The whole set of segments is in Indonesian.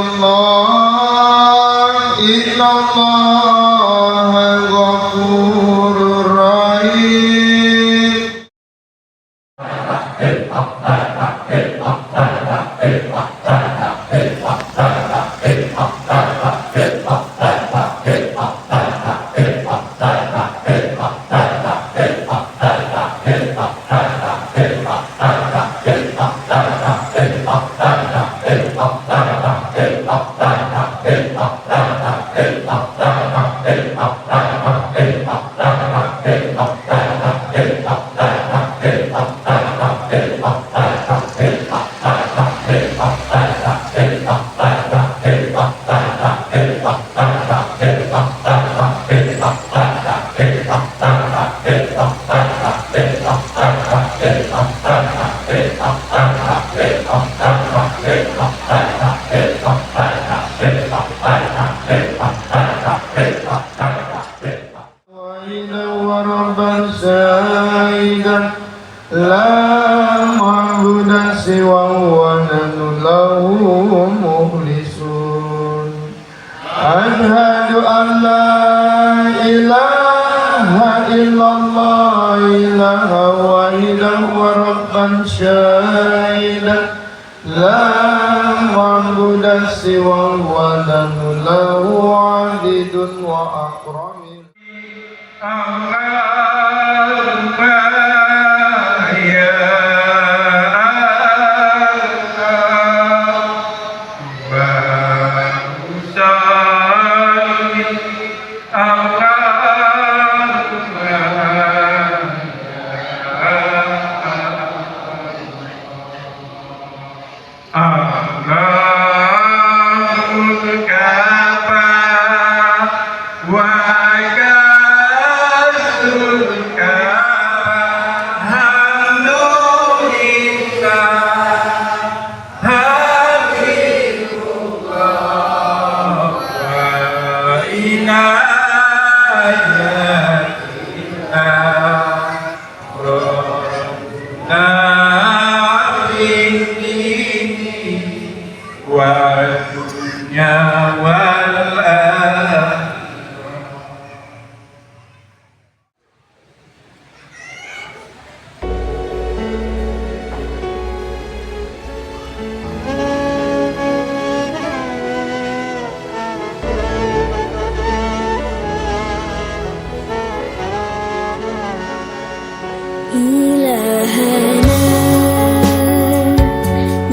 illallah innallaha ghafurur rahim. La ma'budu siwahu wa nahnu lahu mukhlisun. Ashhadu an la ilaha illallah ilaha wahidahu wa rabban syahidan la ma'budu siwahu wa nahnu lahu abidun wa akramin.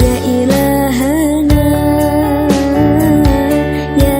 Ya ilahana, ya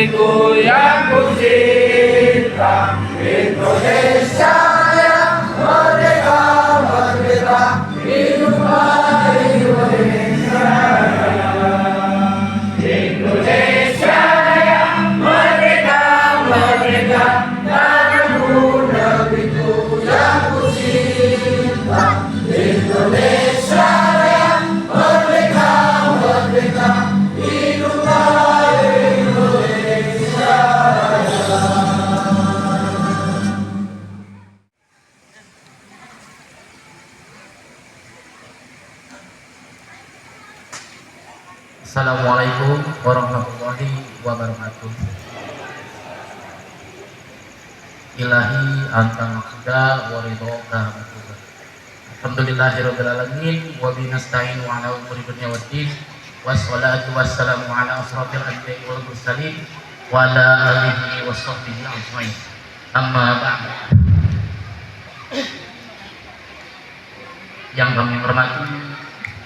negeriku yang ku cinta, Indonesia yang merdeka, merdeka, hiduplah Indonesia. Indonesia yang merdeka, merdeka, tanahku, negeriku yang ku cinta, Indonesia yang merdeka, merdeka, hiduplah Indonesia. Assalamualaikum warahmatullahi wabarakatuh. Ilahi anta maqsuda wa ridhoka maqsuda. Alhamdulillahirabbil alamin wa bihi nasta'inu ala umuri dunya waddin. Wassalatu wassalamu ala asrofil anbiya'i wal mursalin wa ala alihi washabbihi ajmain. Amma ba'd. Yang kami hormati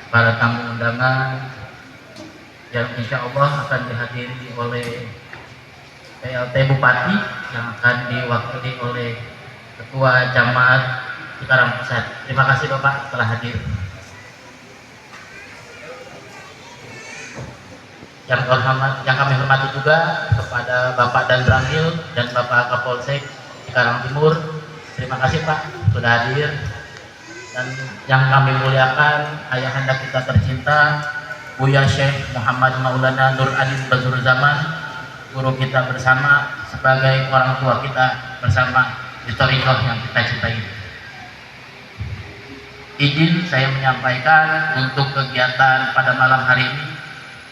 para tamu undangan yang insya Allah akan dihadiri oleh PLT Bupati yang akan diwakili oleh Ketua Jamaat Cikarang Pusat. Terima kasih Bapak telah hadir. Yang kami hormati juga kepada Bapak Danramil dan Bapak Kapolsek Cikarang Timur. Terima kasih Pak sudah hadir. Dan yang kami muliakan ayahanda kita tercinta Buya Syekh Muhammad Maulana Nur Adin Bazur Zaman, guru kita bersama sebagai orang tua kita bersama di thariqah yang kita cintai. Izin saya menyampaikan untuk kegiatan pada malam hari ini,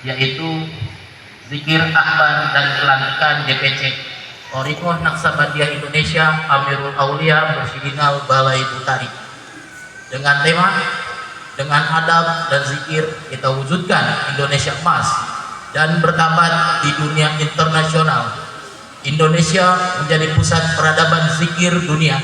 yaitu zikir akbar dan pelantikan DPC Thariqah Naqsabandiyah Indonesia Amirul Aulia Mursyidinal Balai Butari dengan tema dengan adab dan zikir kita wujudkan Indonesia emas dan berkabat di dunia internasional. Indonesia menjadi pusat peradaban zikir dunia.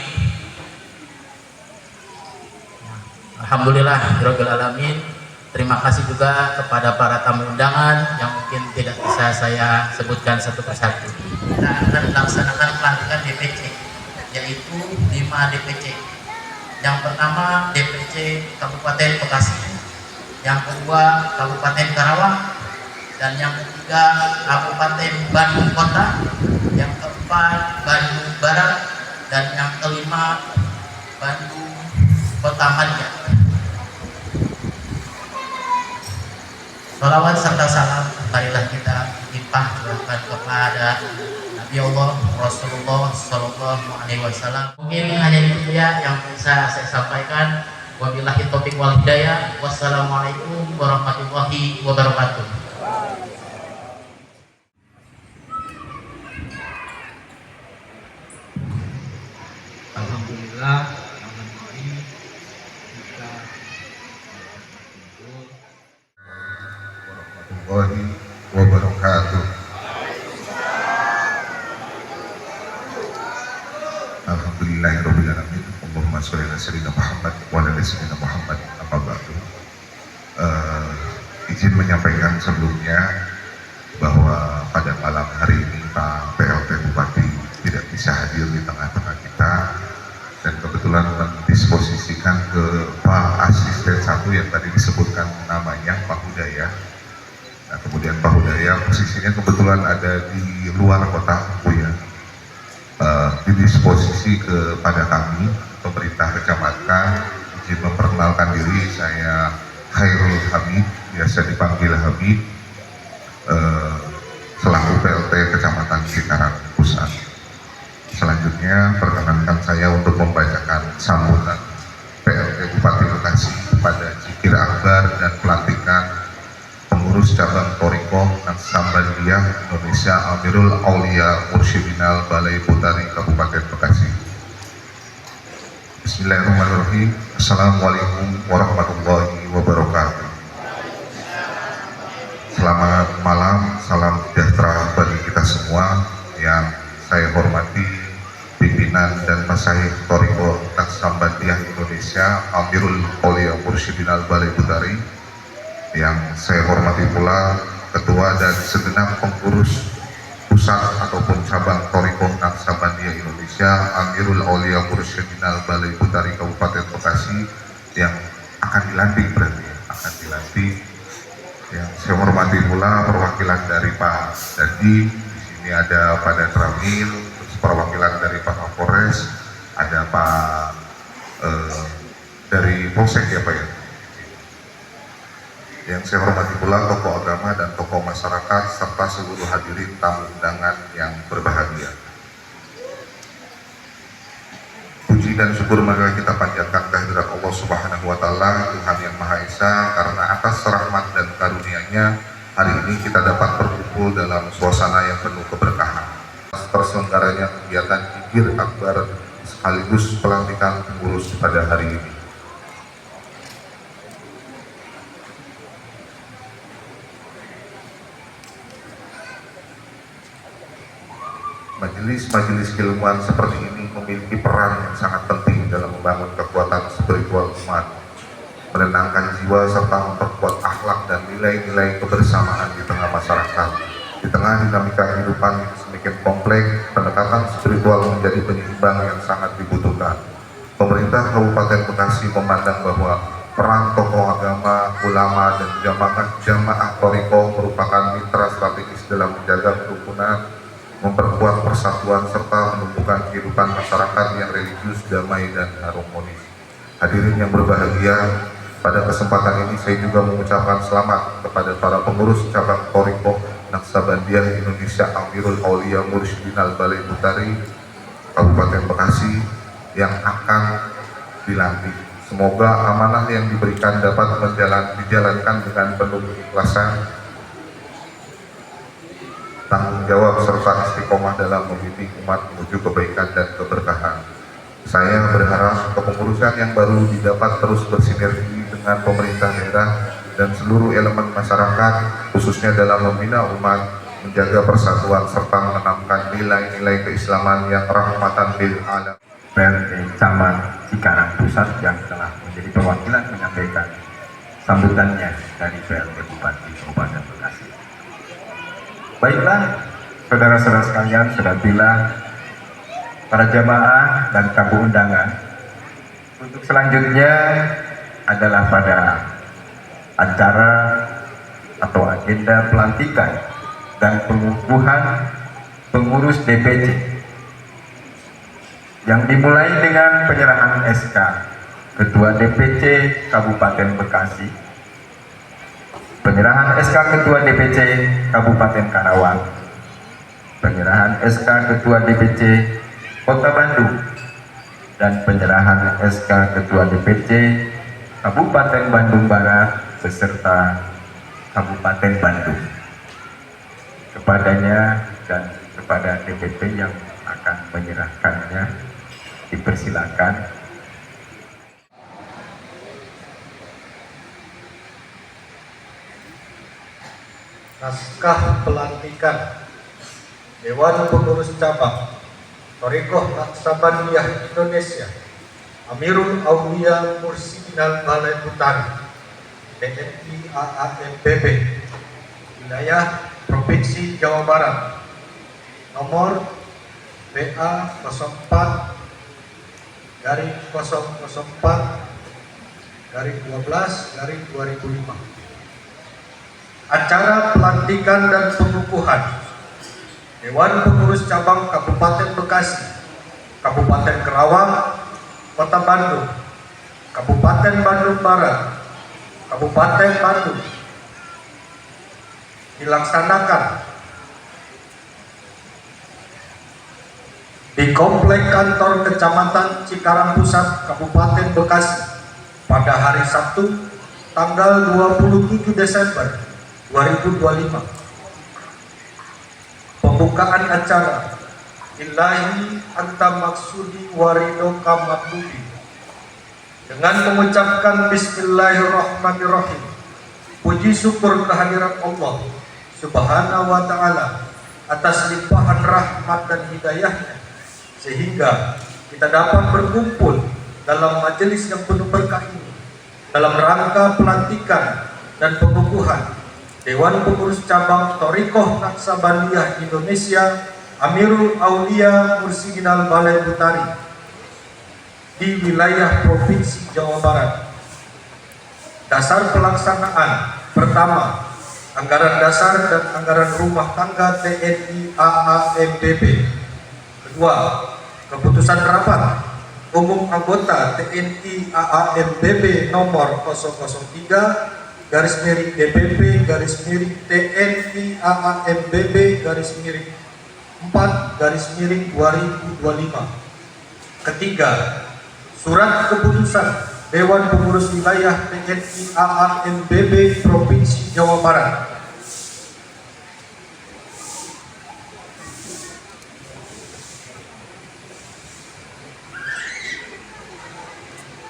Alhamdulillah rabbil alamin. Terima kasih juga kepada para tamu undangan yang mungkin tidak bisa saya sebutkan satu persatu. Kita akan melaksanakan pelantikan DPC, yaitu 5 DPC. Yang pertama DPC Kabupaten Bekasi, yang kedua Kabupaten Karawang, dan yang ketiga Kabupaten Bandung Kota, yang keempat Bandung Barat, dan yang kelima Bandung Kota Madia. Salawat serta salam marilah kita limpahkan kepada Nabi Allah Rasulullah Sallallahu Alaihi Wasallam. Mungkin hanya itu ya yang bisa saya sampaikan. Wabillahi taufiq wal hidayah. Wassalamualaikum warahmatullahi wabarakatuh. Alhamdulillah malam ini kita warahmatullahi wabarakatuh. Alhamdulillahirabbil alamin. Allahumma sholli ala sayyidina Muhammad wa ala ali sayyidina Muhammad. Amma ba'du. Izin menyampaikan sebelumnya bahwa pada malam hari ini Pak PLT Bupati tidak bisa hadir di tengah-tengah kita dan kebetulan mendisposisikan ke Pak Asisten 1 yang tadi disebutkan namanya Pak Hudaya. Nah, kemudian Pak Hudaya posisinya kebetulan ada di luar kota Buya. Didisposisi kepada kami pemerintah kecamatan. Izin memperkenalkan diri, saya Khairul Hamid, biasa dipanggil Habib, selaku PLT Kecamatan Cikarang Pusat. Selanjutnya perkenankan saya untuk membacakan sambutan PLT Bupati Bekasi kepada zikir akbar dan pelantikan pengurus cabang Thariqah Naqsabandiyah Indonesia Amirul Aulia Mursyidinal Balai Butari Kabupaten Bekasi. Bismillahirrahmanirrahim. Assalamualaikum warahmatullahi wabarakatuh. Selamat malam, salam sejahtera bagi kita semua. Yang saya hormati pimpinan dan masyayikh Thariqah Naqsabandiyah Indonesia Amirul Aulia Mursyidinal Balai Butari. Yang saya hormati pula ketua dan segenap pengurus pusat ataupun cabang Thariqah Naqsabandiyah Indonesia, Amirul Aulia Mursyidinal Balai Butari Kabupaten Bekasi yang akan dilantik berarti ya, akan dilantik. Yang saya hormati pula perwakilan dari Pak Dadi, di sini ada Pak Danramil, terus perwakilan dari Pak Kapolres, ada Pak dari Polsek ya Pak ya. Yang saya hormati pula tokoh agama dan tokoh masyarakat serta seluruh hadirin tamu undangan yang berbahagia. Puji dan syukur marilah kita panjatkan kehadirat Allah Subhanahu wa taala, Tuhan yang Maha Esa, karena atas rahmat dan karunia-Nya hari ini kita dapat berkumpul dalam suasana yang penuh keberkahan. Terselenggaranya kegiatan Zikir Akbar sekaligus pelantikan pengurus pada hari ini. Majelis-majelis keilmuan seperti ini memiliki peran yang sangat penting dalam membangun kekuatan spiritual umat, menenangkan jiwa serta memperkuat akhlak dan nilai-nilai kebersamaan di tengah masyarakat. Di tengah dinamika kehidupan yang semakin kompleks, pendekatan spiritual menjadi penyeimbang yang sangat dibutuhkan. Pemerintah Kabupaten Bekasi memandang bahwa peran tokoh agama, ulama, dan jamaah Thariqah merupakan mitra strategis dalam menjaga kerukunan, memperkuat persatuan serta menumbuhkan kehidupan masyarakat yang religius, damai, dan harmonis. Hadirin yang berbahagia, pada kesempatan ini saya juga mengucapkan selamat kepada para pengurus cabang Thariqah Naqsabandiyah Indonesia Amirul Aulia Mursyidinal Balai Butari Kabupaten Bekasi yang akan dilantik. Semoga amanah yang diberikan dapat dijalankan dengan penuh keikhlasan, tanggung jawab serta istiqomah dalam membimbing umat menuju kebaikan dan keberkahan. Saya berharap kepengurusan yang baru didapat terus bersinergi dengan pemerintah daerah dan seluruh elemen masyarakat, khususnya dalam membina umat, menjaga persatuan serta menanamkan nilai-nilai keislaman yang rahmatan lil alamin. PLT Camat Cikarang Pusat yang telah menjadi perwakilan menyampaikan sambutannya dari PLT Bupati Kabupaten Bekasi. Baiklah, saudara-saudara sekalian, sudah bila para jamaah dan tamu undangan. Untuk selanjutnya adalah pada acara atau agenda pelantikan dan pengukuhan pengurus DPC yang dimulai dengan penyerahan SK Ketua DPC Kabupaten Bekasi, penyerahan SK Ketua DPC Kabupaten Karawang, penyerahan SK Ketua DPC Kota Bandung, dan penyerahan SK Ketua DPC Kabupaten Bandung Barat beserta Kabupaten Bandung kepadanya dan kepada DPP yang akan menyerahkannya. Dipersilakan. Naskah pelantikan Dewan Pengurus Cabang Thariqah Naqsabandiyah Indonesia Amirul Aulia Mursyidinal Balai Butari TNI AAMPB wilayah Provinsi Jawa Barat nomor BA 04/004/12/2005. Acara pelantikan dan pengukuhan Dewan Pengurus Cabang Kabupaten Bekasi, Kabupaten Karawang, Kota Bandung, Kabupaten Bandung Barat, Kabupaten Bandung dilaksanakan di Komplek Kantor Kecamatan Cikarang Pusat, Kabupaten Bekasi pada hari Sabtu, tanggal 27 Desember 2025. Pembukaan acara Ilahi anta maksudi waridoka matlubi dengan mengucapkan Bismillahirrahmanirrahim. Puji syukur kehadirat Allah Subhanahu wa ta'ala atas limpahan rahmat dan hidayahnya, sehingga kita dapat berkumpul dalam majelis yang penuh berkah ini dalam rangka pelantikan dan pengukuhan Dewan Pengurus Cabang Thorikoh Naksabandiyah Indonesia Amirul Aulia Mursyidin Al-Balai Butari di wilayah Provinsi Jawa Barat. Dasar pelaksanaan: pertama, anggaran dasar dan anggaran rumah tangga TNI AAMBB. Kedua, keputusan rapat umum anggota TNI AAMBB nomor 003 garis miring DPP garis miring TNI AAMBB garis miring 4 garis miring 2025. Ketiga, surat keputusan Dewan Pengurus Wilayah TNI AAMBB Provinsi Jawa Barat.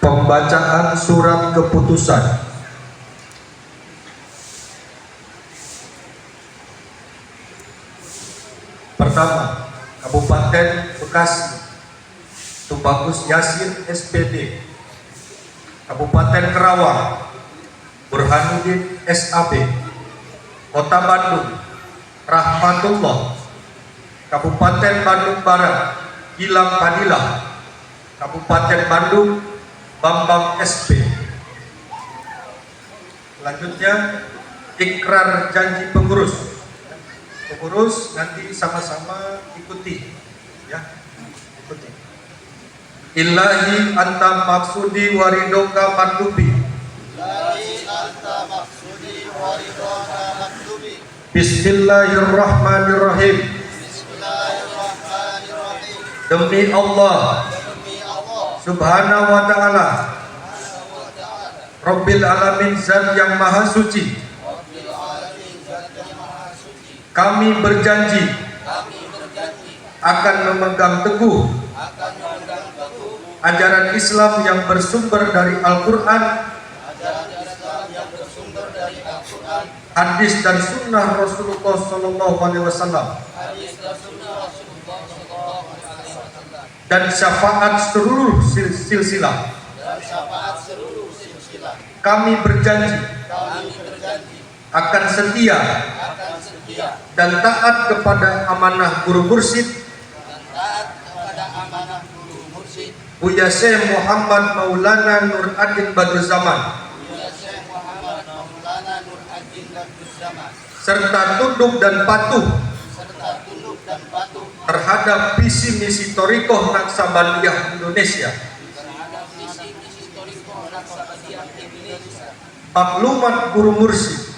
Pembacaan surat keputusan. Pertama, Kabupaten Bekasi, Tubagus Yasin SPD. Kabupaten Kerawang, Burhanuddin SAB. Kota Bandung, Rahmatullah. Kabupaten Bandung Barat, Gilang Fadilah. Kabupaten Bandung, Bambang SP. Selanjutnya, ikrar janji pengurus. Pengurus nanti sama-sama ikuti, ya, ikuti. Ilahi anta maksudi waridoka matlubi. Ilahi anta maksudi waridoka matlubi. Bismillahirrahmanirrahim. Bismillahirrahmanirrahim. Demi Allah Subhanahu wa ta'ala, Rabbil alamin zat yang maha suci, kami berjanji akan memegang teguh ajaran Islam yang bersumber dari Al-Quran, hadis dan sunnah Rasulullah SAW, dan syafaat seluruh silsilah. Kami berjanji akan setia dan taat kepada amanah guru mursyid Buya Syekh Muhammad Maulana Nur Adin Badruzzaman, serta tunduk dan patuh terhadap visi misi Thorikoh Naksabandiyah Indonesia, maklumat guru mursyid,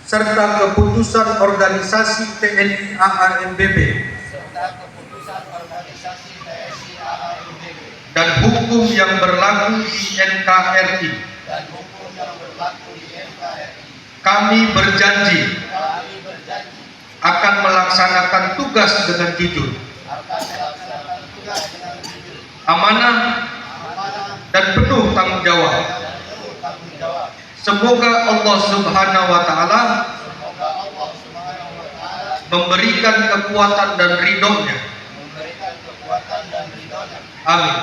serta keputusan organisasi TNI AAMBB dan hukum yang berlaku di NKRI. Kami berjanji akan melaksanakan tugas dengan jujur, amanah, dan penuh tanggung jawab. Semoga Allah Subhanahu wa ta'ala memberikan kekuatan dan ridhonya. Amin.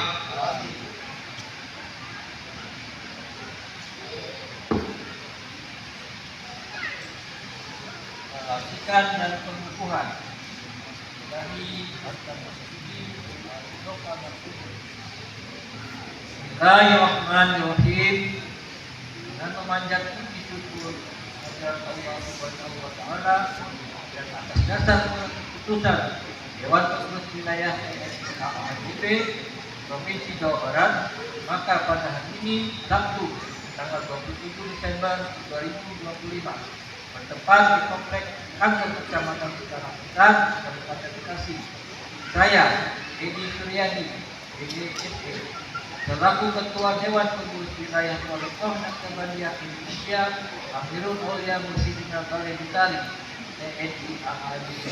Ikan dan pengukuhan dari Bismillahirrahmanirrahim. Dan memanjat puji syukur kepada Allah Subhanahu wa ta'ala dan atas dasar keputusan Dewan Pengurus Wilayah TNI AAMBB Provinsi Jawa Barat, maka pada hari ini Sabtu tanggal 27 Desember 2025 bertempat di Komplek Kantor Kecamatan Cikarang, Kabupaten Bekasi, saya Edi Suryadi, DGSE, selaku Ketua Dewan Pengurus Wilayah Thorikoh Naksabandiyah Indonesia Amirul Aulia Mursyidin Al-Balai Butari TNI AAMBB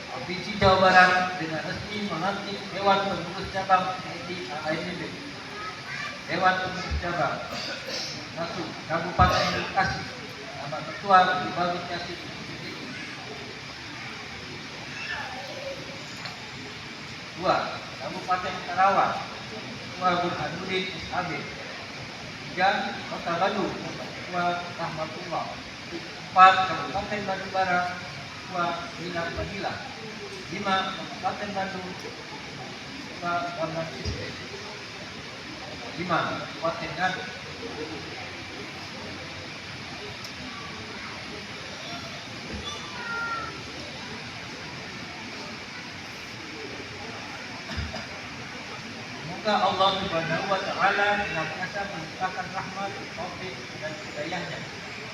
Provinsi Jawa Barat dengan resmi melantik Dewan Pengurus Cabang TNI AAMBB. Dewan Pengurus Cabang 1. Kabupaten Bekasi, nama Ketua Tubagus Yasin. 2. Kabupaten Kerawang, Ketua Burhanuddin SAB. 3. Kota Bandung, wa rahmatullah. 4. Kabupaten Bandung Barat wa Bina Fadilah. 5. Kabupaten Bandung wa Warna Sistem. 5. Kabupaten Ngadu. Semoga Allah Subhanahu wa Ta'ala senantiasa melimpahkan rahmat, taufik dan hidayahnya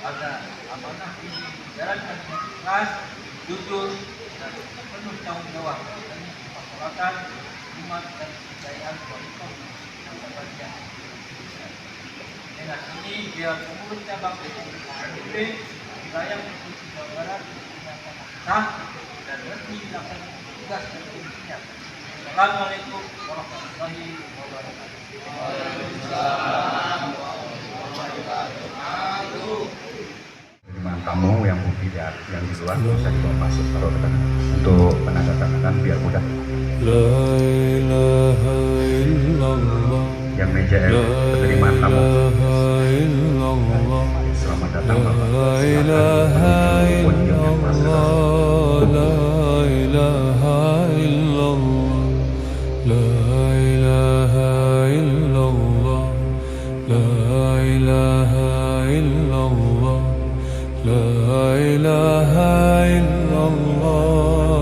agar amanah ini dijalankan dengan ikhlas, jujur dan penuh tanggung jawab demi kemaslahatan umat dan kejayaan kualitas masyarakat. Dengan ini biar pengurus cabang PKB wilayah Provinsi Jawa Barat dinyatakan sah dan resmi dilaksanakan tugas dan fungsinya. Assalamualaikum warahmatullahi wabarakatuh. Penerimaan tamu yang tidak yang di luar bisa dibawa masuk kalau untuk penandatanganan biar mudah. La ilaha illallah. Yang meja penerimaan tamu. Selamat datang Bapak. La ilaha illallah. La ilaha illallah. La ilaha illallah. La ilaha illallah. La ilaha illallah. La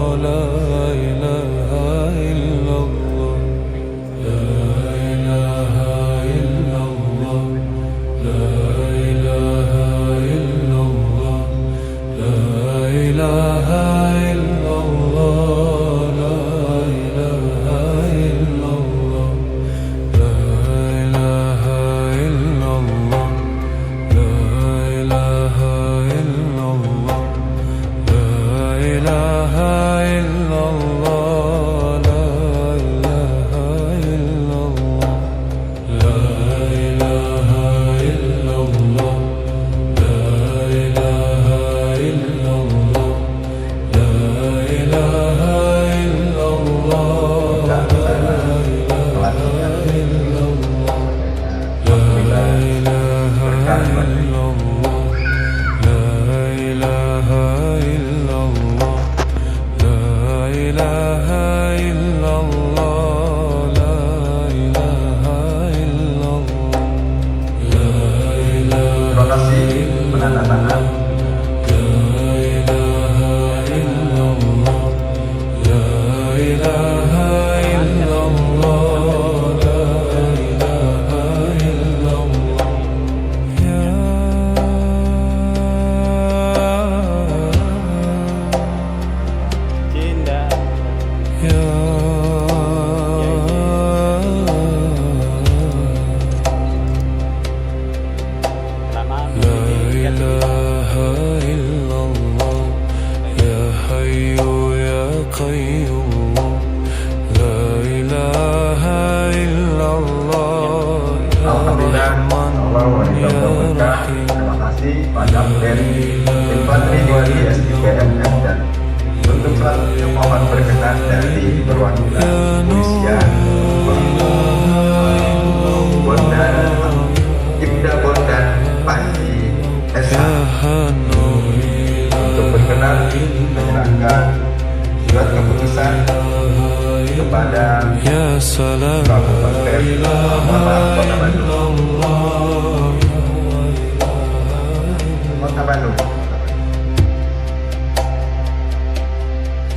ilaha illallah. La ilaha illallah. La ilaha illallah. La ilaha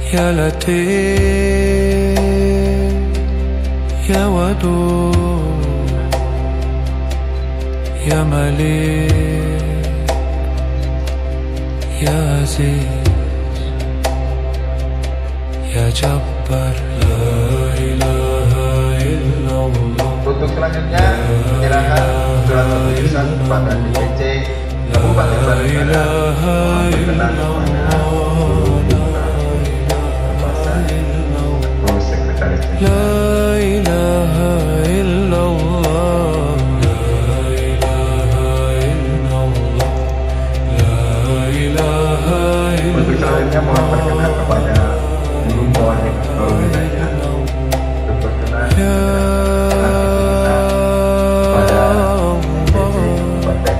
Ya Latif Ya Wadud Ya Malik Ya Aziz Ya Jabbar La ilaha illallah. Untuk selanjutnya menyerahkan surat keputusan kepada DPC Kabupaten Bandung Barat berkenan kepada Sekretaris La ilaha illallah. La ilaha illallah. La ilaha illallah. Untuk selanjutnya mohon berkenan kepada Ibu Mewakili Ketua Wilayah untuk berkenan pada DPC Kabupaten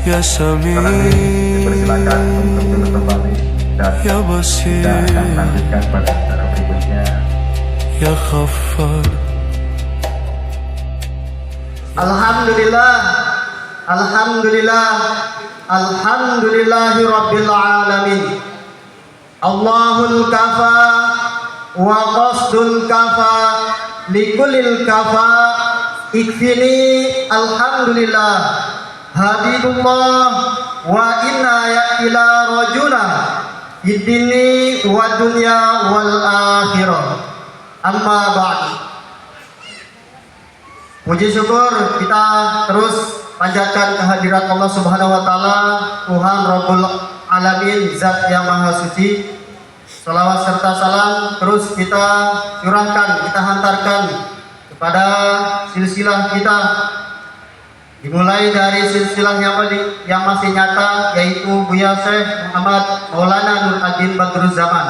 Ya Sekarang ini dipersilakan Sami' untuk duduk kembali dan Ya kita Basir akan lanjutkan pada acara berikutnya. Ya Ghaffar Alhamdulillah, Alhamdulillah, Alhamdulillahi Rabbil Alamin. Allahul kafa wa qasdul kafa likulil kafa ikfini alhamdulillah habibullah wa inna ya ila rajuna idini wa dunya wal akhirah amma ba'd. Puji syukur kita terus panjatkan kehadirat Allah Subhanahu wa taala, Tuhan Rabbul Alamin, Zat yang Maha Suci. Salawat serta salam terus kita curahkan, kita hantarkan kepada silsilah kita, dimulai dari silsilah yang masih nyata, yaitu Buya Syekh Muhammad Maulana Nur Adin Badruzzaman,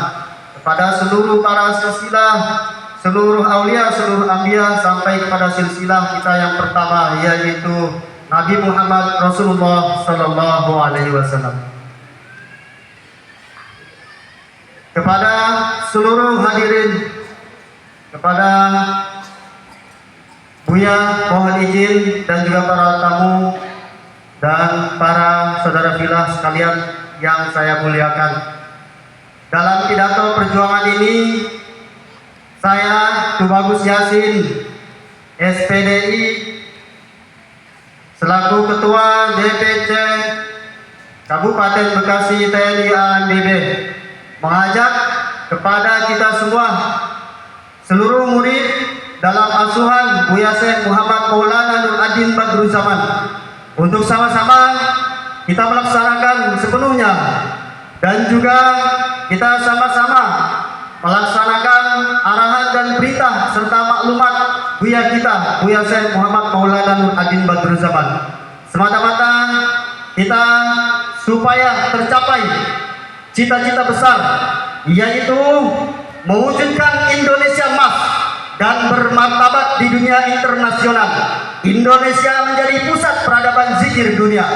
kepada seluruh para silsilah, seluruh aulia, seluruh anbiya, sampai kepada silsilah kita yang pertama, yaitu Nabi Muhammad Rasulullah Sallallahu Alaihi Wasallam. Kepada seluruh hadirin, kepada Buya mohon izin, dan juga para tamu dan para saudara filah sekalian yang saya muliakan. Dalam pidato perjuangan ini, saya Tubagus Yasin, SPDI, selaku Ketua DPC Kabupaten Bekasi TNI ANDB, mengajak kepada kita semua, seluruh murid dalam asuhan Buya Syekh Muhammad Maulana Nur Adin Badruzzaman, untuk sama-sama kita melaksanakan sepenuhnya, dan juga kita sama-sama melaksanakan arahan dan perintah serta maklumat Buya kita, Buya Syekh Muhammad Maulana Nur Adin Badruzzaman, semata-mata kita supaya tercapai cita-cita besar, yaitu mewujudkan Indonesia emas dan bermartabat di dunia internasional. Indonesia menjadi pusat peradaban zikir dunia.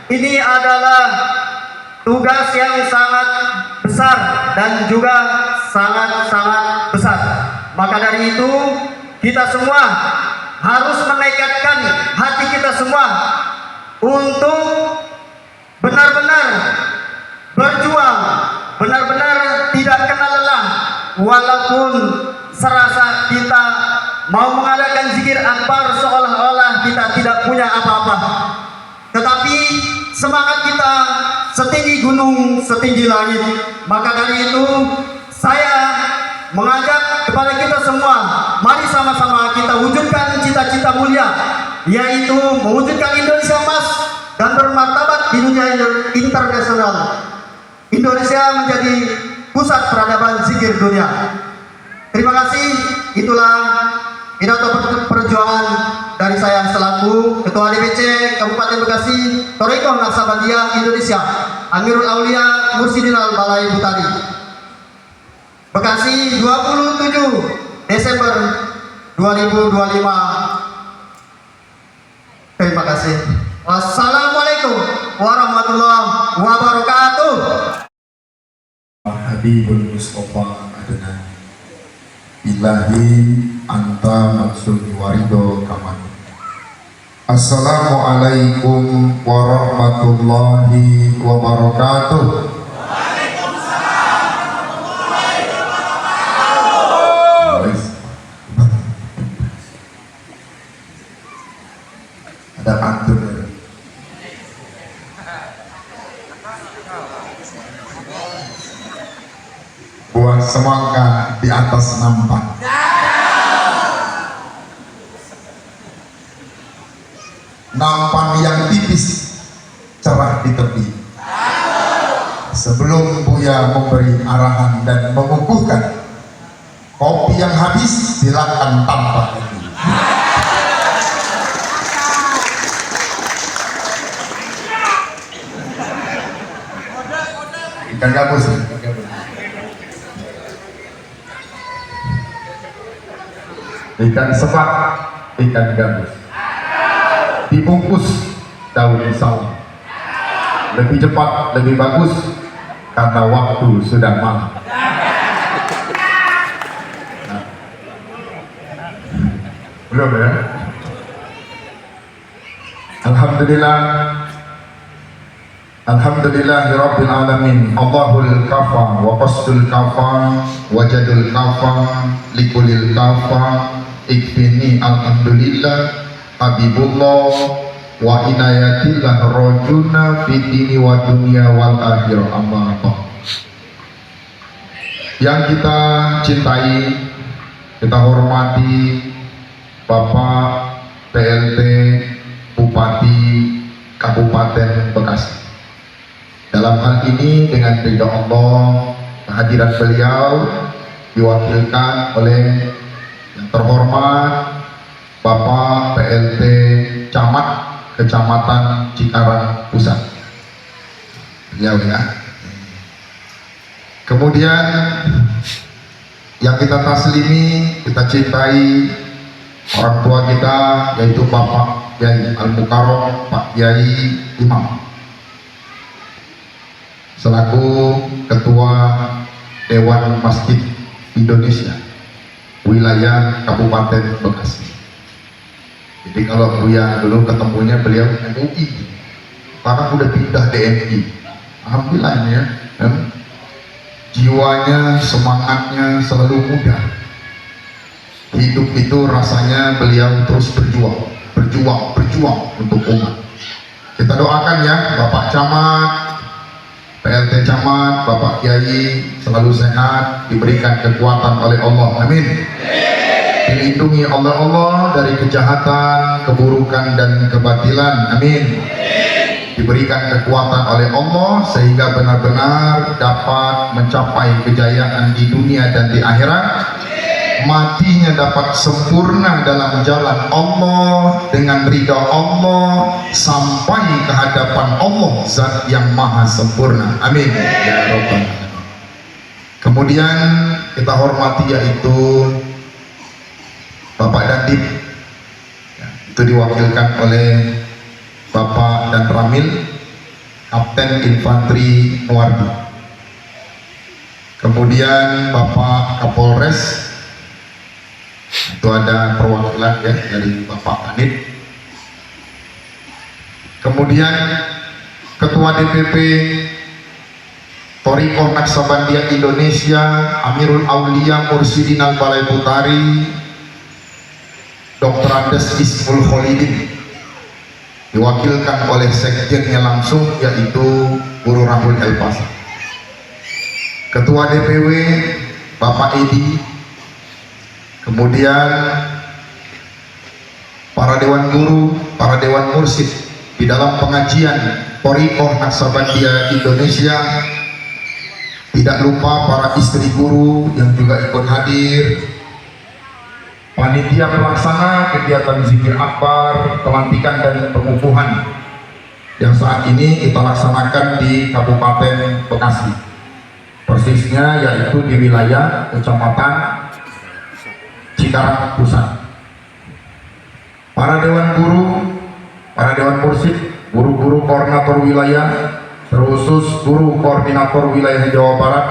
Ini adalah tugas yang sangat besar dan juga sangat-sangat besar. Maka dari itu, kita semua harus menekadkan hati kita semua untuk benar-benar berjuang, benar-benar tidak kenal lelah, walaupun serasa kita mau mengadakan zikir akbar seolah-olah kita tidak punya apa-apa, tetapi semangat kita setinggi gunung, setinggi langit. Maka dari itu, saya mengajak kepada kita semua, mari sama-sama kita wujudkan cita-cita mulia, yaitu mewujudkan Indonesia emas dan bermartabat di dunia internasional. Indonesia menjadi pusat peradaban zikir dunia. Terima kasih. Itulah pidato perjuangan dari saya selaku Ketua DPC Kabupaten Bekasi Thariqah Naksabandiyah Indonesia, Amirul Aulia Mursyidin Al Balai Butari, Bekasi, 27 Desember 2025. Terima kasih. Wassalamualaikum warahmatullahi wabarakatuh. Habibul Mustafa Adnan Ilahi anta maksudi warido kaman. Assalamualaikum warahmatullahi wabarakatuh. Ada pantun ya. Buat semangka di atas nampak, nampan yang tipis cerah di tepi. Sebelum Buya memberi arahan dan mengukuhkan, kopi yang habis silakan tambah lagi. Ikan gabus, ikan sepat, ikan gabus dibungkus daun salam. lebih cepat, lebih bagus karena waktu sudah malam. Nah, belum ya? Alhamdulillahirabbil alamin. Allahul kafa wa qasdul kafa wajadul kafa likulil kafa ikfini alhamdulillah habibullah wa inayatillah rajuna fid dini wa dunya wal akhirah. Amma ba'd. Yang kita cintai, kita hormati Bapak PLT Bupati Kabupaten Bekasi. Dalam hal ini dengan ridha Allah, kehadiran beliau diwakilkan oleh yang terhormat Bapak PLT Camat Kecamatan Cikarang Pusat. Beliau ya. Kemudian yang kita taslimi, kita cintai orang tua kita, yaitu Bapak Kiai Al-Mukarram Pak Kiai Imam selaku Ketua Dewan Masjid Indonesia wilayah Kabupaten Bekasi. Jadi kalau Buya dulu ketemunya beliau MUI, sekarang udah pindah DMI. Alhamdulillah ini ya, jiwanya, semangatnya selalu muda. Hidup itu rasanya beliau terus berjuang untuk umat. Kita doakan ya Bapak Camat, PLT Camat, Bapak Kiai selalu sehat, diberikan kekuatan oleh Allah. Amin. Dilindungi oleh Allah dari kejahatan, keburukan dan kebatilan. Amin. Diberikan kekuatan oleh Allah sehingga benar-benar dapat mencapai kejayaan di dunia dan di akhirat. Matinya dapat sempurna dalam jalan Allah dengan ridha Allah sampai ke hadapan Allah Zat yang maha sempurna. Amin ya Rabbal alamin. Kemudian kita hormati yaitu Bapak Dandim ya, itu diwakilkan oleh Bapak Dan Ramil, Kapten Infanteri Nuwardi. Kemudian Bapak Kapolres, itu ada perwakilan ya dari Bapak Kanit. Kemudian Ketua DPP Thariqah Naqsabandiyah Indonesia Amirul Aulia Mursyidin Al Balai Putari Dr. Andes Ismul Kholidin, diwakilkan oleh sekjennya langsung yaitu Guru Rahul Elpasa. Ketua DPW Bapak Edi, kemudian para dewan guru, para dewan mursyid di dalam pengajian Thariqah Naqsabandiyah Indonesia, tidak lupa para istri guru yang juga ikut hadir, panitia pelaksana kegiatan zikir akbar, pelantikan dan pengukuhan yang saat ini kita laksanakan di Kabupaten Bekasi, persisnya yaitu di wilayah Kecamatan Cikarang Pusat. Para dewan guru, para dewan mursyid, guru-guru koordinator wilayah, terkhusus guru koordinator wilayah Jawa Barat,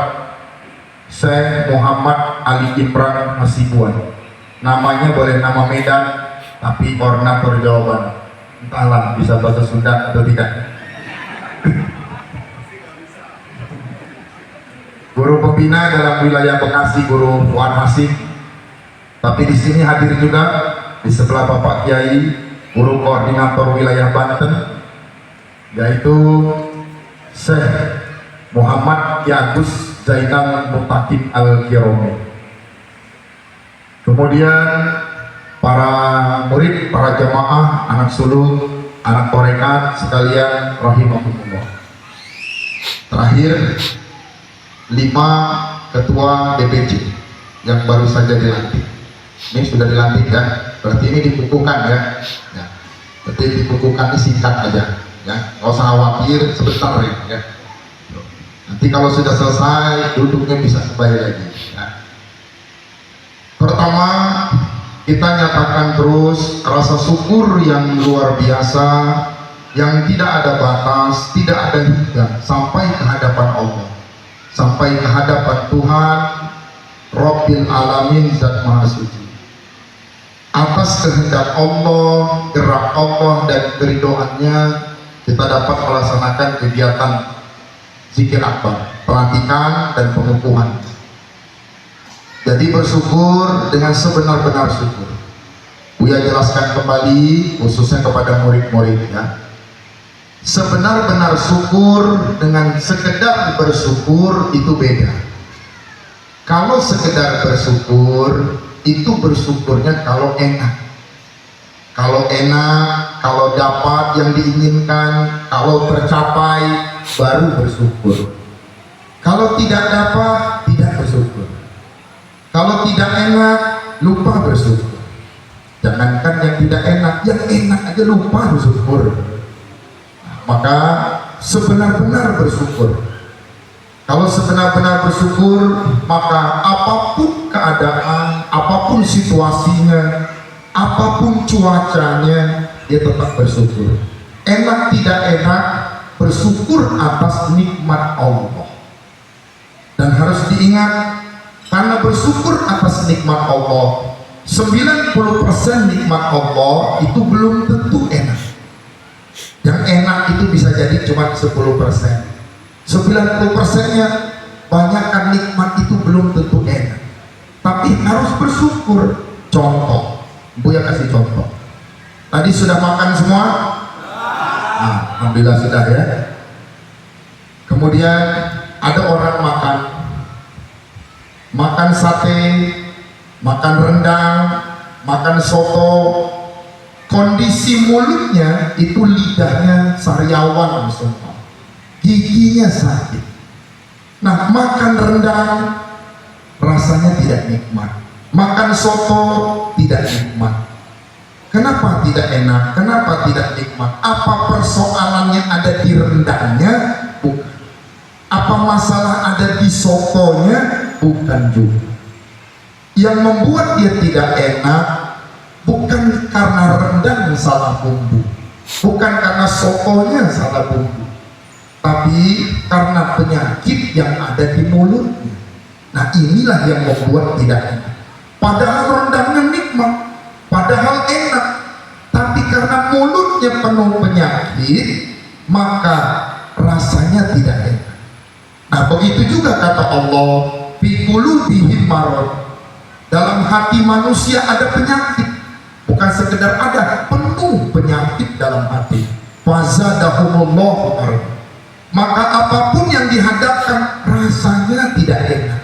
Syekh Muhammad Ali Imran Hasibuan. Namanya boleh nama Medan, tapi koordinator Jawa Barat. Entahlah bisa bahasa Sunda atau tidak. Guru pembina dalam wilayah Bekasi, Guru Wan Hasim. Tapi di sini hadir juga di sebelah Bapak Kiai, Guru Koordinator Wilayah Banten, yaitu Syekh Muhammad Yagus Zainal Mutakin Al-Kiromi. Kemudian para murid, para jamaah, anak sulung, anak torekat sekalian rahimahumullah. Terakhir 5 ketua DPC yang baru saja dilantik. Ini sudah dilantik ya, berarti ini dibukukan ya. Berarti dibukukan ini singkat aja ya, nggak usah khawatir, sebentar ya. Nanti kalau sudah selesai duduknya bisa kembali lagi ya. Pertama, kita nyatakan terus rasa syukur yang luar biasa yang tidak ada batas, tidak ada hingga, sampai ke hadapan Allah, sampai ke hadapan Tuhan Rabbil Alamin, Zat Maha Suci. Atas kehendak Allah, gerak Allah dan keridoannya, kita dapat melaksanakan kegiatan zikir akbar, pelantikan dan pengukuhan. Jadi bersyukur dengan sebenar-benar syukur. Buya jelaskan kembali khususnya kepada murid-muridnya. Sebenar-benar syukur dengan sekedar bersyukur itu beda. Kalau sekedar bersyukur itu bersyukurnya kalau enak. Kalau enak, kalau dapat yang diinginkan, kalau tercapai baru bersyukur. Kalau tidak dapat, tidak bersyukur. Kalau tidak enak, lupa bersyukur. Jangankan yang tidak enak, yang enak aja lupa bersyukur. Maka sebenar-benar bersyukur. Kalau sebenar-benar bersyukur, maka apapun keadaan, apapun situasinya, apapun cuacanya, dia tetap bersyukur. Enak tidak enak, bersyukur atas nikmat Allah. Dan harus diingat, karena bersyukur atas nikmat Allah, 90% nikmat Allah itu belum tentu enak. Yang enak itu bisa jadi cuma 10%. 90%-nya banyakkan nikmat itu belum tentu enak. Tapi harus bersyukur. Contoh, Buya kasih contoh. Tadi sudah makan semua? Nah, alhamdulillah sudah ya. Kemudian ada orang makan sate, makan rendang, makan soto. Kondisi mulutnya itu lidahnya sariawan semua, giginya sakit. Nah, makan rendang rasanya tidak nikmat, makan soto tidak nikmat. Kenapa tidak enak? Kenapa tidak nikmat? Apa persoalannya ada di rendangnya? Bukan. Apa masalah ada di sotonya? Bukan juga. Yang membuat dia tidak enak bukan karena rendang salah bumbu, bukan karena sotonya salah bumbu, tapi karena penyakit yang ada di mulutnya. Nah, inilah yang membuat tidak enak. Padahal rendangnya nikmat, padahal enak, tapi karena mulutnya penuh penyakit, maka rasanya tidak enak. Nah, begitu juga kata Allah, fi qulubihim marad. Dalam hati manusia ada penyakit. Bukan sekedar ada, penuh penyakit dalam hati. Fazadahumullahu marad. Maka apapun yang dihadapkan rasanya tidak enak.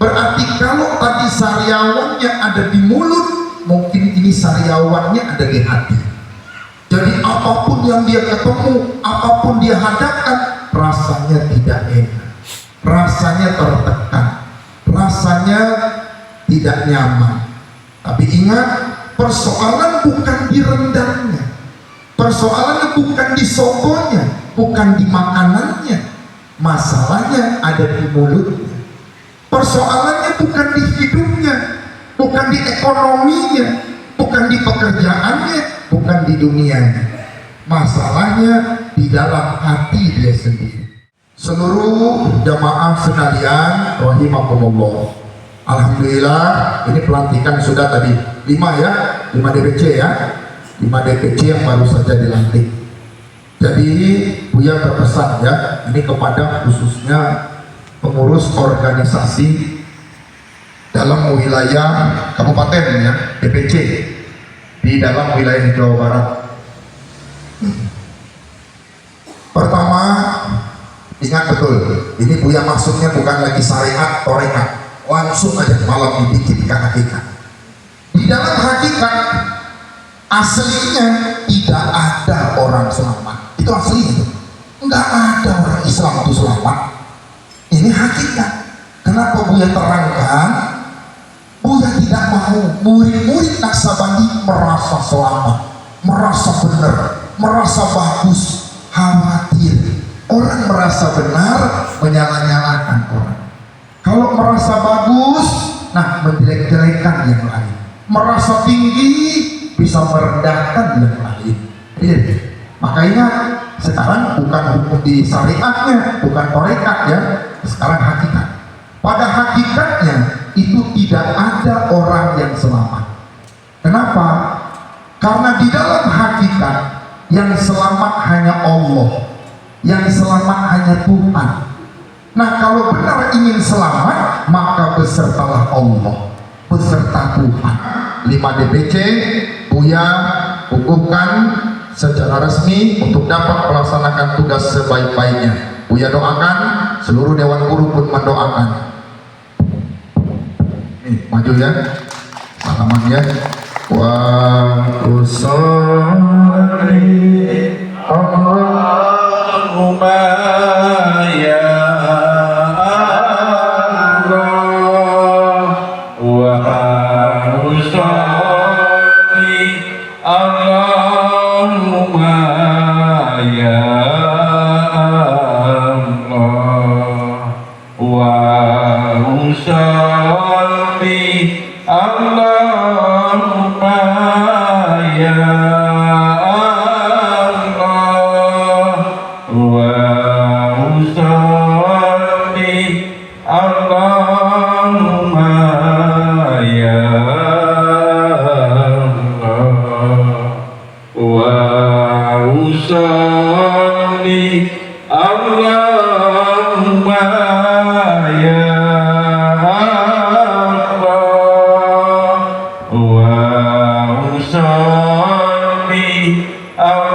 Berarti kalau tadi sariawannya ada di mulut, mungkin ini sariawannya ada di hati. Jadi apapun yang dia ketemu, apapun dia hadapkan, rasanya tidak enak, rasanya tertekan, rasanya tidak nyaman. Tapi ingat, persoalan bukan di rendangnya, persoalannya bukan di sotonya, bukan di makanannya, masalahnya ada di mulutnya. Persoalannya bukan di hidupnya, bukan di ekonominya, bukan di pekerjaannya, bukan di dunianya. Masalahnya di dalam hati dia sendiri. Seluruh jamaah sekalian rahimakumullah, alhamdulillah ini pelantikan sudah tadi 5 ya, 5 DPC ya, 5 DPC yang baru saja dilantik. Jadi Buya berpesan ya, ini kepada khususnya pengurus organisasi dalam wilayah kabupaten ya, DPC di dalam wilayah Jawa Barat. Pertama, ingat betul, ini Buya maksudnya bukan lagi syariat torekat, langsung aja malam dibikinkan hakikat. Di dalam hakikat aslinya tidak ada orang selamat, itu aslinya, nggak ada orang Islam itu selamat. Ini hakikat. Kenapa Buya terangkan? Buya tidak mau murid-murid Naksabandi merasa selamat, merasa benar, merasa bagus, khawatir. Orang merasa benar menyalah-nyalakan orang. Kalau merasa bagus, nah menjelek-jelekan yang lain. Merasa tinggi bisa merendahkan yang lain. Maka ingat, sekarang bukan hukum di syariatnya, bukan torekat ya, sekarang hakikat. Pada hakikatnya itu tidak ada orang yang selamat. Kenapa? Karena di dalam hakikat yang selamat hanya Allah, yang selamat hanya Tuhan. Nah, kalau benar ingin selamat, maka besertalah Allah, beserta Tuhan. 5 DPC Buya kukuhkan secara resmi untuk dapat melaksanakan tugas sebaik-baiknya. Buya doakan, seluruh Dewan Guru pun mendoakan. Nih, maju ya, salaman ya. Wa usolli Allahumma ya Allah wa usolli Allahumma ya Allah wa usolli Allahumma ya Allah wa usolli Allahumma ya Allah wa usolli Allahumma ya Allahumma ya Allah wa usolli Allahumma ya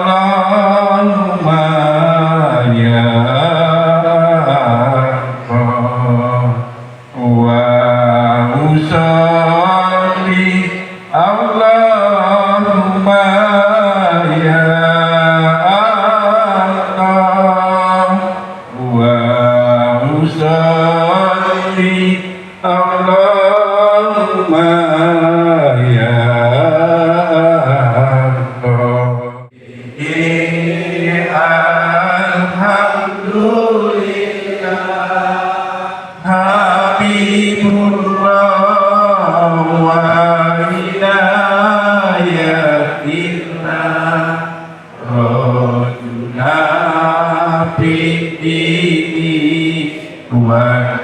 Allah wa usolli Allahumma ya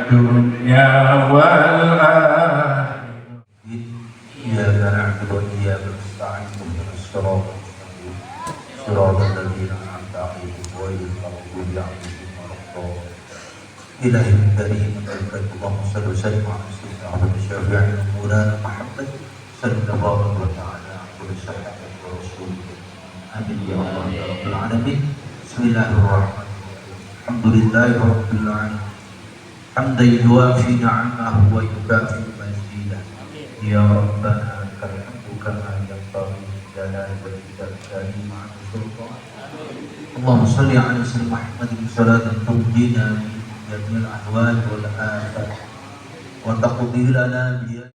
dunia wal akhirah. Iyyaka na'budu wa iyyaka nasta'in ihdinas siratal mustaqim siratal ladzina an'amta 'alaihim ghairil maghdubi 'alaihim waladdallin. Ilahil karim Allahumma shalli wa sallim 'ala sayyidina Muhammad syafi'il maulana Muhammad sallallahu wa ta'ala alaihi wa sallam wa rasulih. Amin ya Allah ya rabbal alamin. Bismillahirrahmanirrahim. Alhamdulillahi rabbil alamin. حمدا يوافي نعمه ويكافئ مزيدا يا ربنا لك الحمد كما ينبغي لجلال وجهك الكريم على سلطان. اللهم صل على سيدنا محمد صلاة تنجينا من جميع الأهوال والآفات وتقضي لنا بها